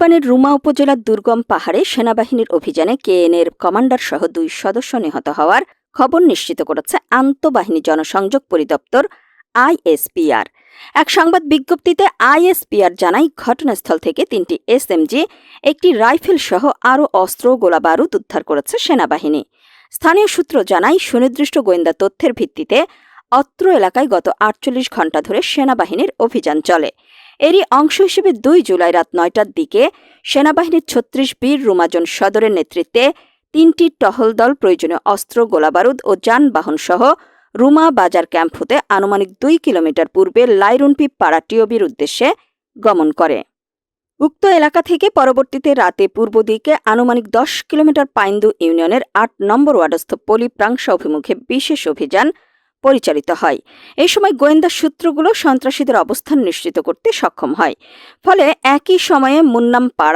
বান্দরবানের রুমা উপজেলার দুর্গম পাহাড়ে সেনাবাহিনীর অভিযানে কেএনএর কমান্ডার সহ 2 সদস্য নিহত হওয়ার খবর নিশ্চিত করেছে আন্তঃবাহিনী জনসংযোগ পরিদপ্তর আইএসপিআর। এক সংবাদ বিজ্ঞপ্তিতে আইএসপিআর জানায়, ঘটনাস্থল থেকে 3টি এসএমজি, একটি রাইফেল সহ আরও অস্ত্র ও গোলাবারুদ উদ্ধার করেছে সেনাবাহিনী। স্থানীয় সূত্র জানায়, সুনির্দিষ্ট গোয়েন্দা তথ্যের ভিত্তিতে অত্র এলাকায় গত 48 ঘণ্টা ধরে সেনাবাহিনীর অভিযান চলে। এরই অংশ হিসেবে 2 জুলাই রাত 9টার দিকে সেনাবাহিনীর 36 বীর রুমাজন সদরের নেতৃত্বে 3টি টহল দল প্রয়োজনীয় অস্ত্র, গোলাবারুদ ও যানবাহন সহ রুমা বাজার ক্যাম্প হতে আনুমানিক 2 কিলোমিটার পূর্বে লাইরুনপি পাড়া টিওবির উদ্দেশ্যে গমন করে। উক্ত এলাকা থেকে পরবর্তীতে রাতে পূর্ব দিকে আনুমানিক 10 কিলোমিটার পাইন্দু ইউনিয়নের 8 নম্বর ওয়ার্ডস্থ পলিপ্রাংশা অভিমুখে বিশেষ অভিযান পরিচালিত হয়। এই সময় গোয়েন্দা সূত্রগুলো সন্ত্রাসীদের অবস্থান নিশ্চিত করতে সক্ষম হয়। ফলে একই সময়ে মুন্নাম পাড়া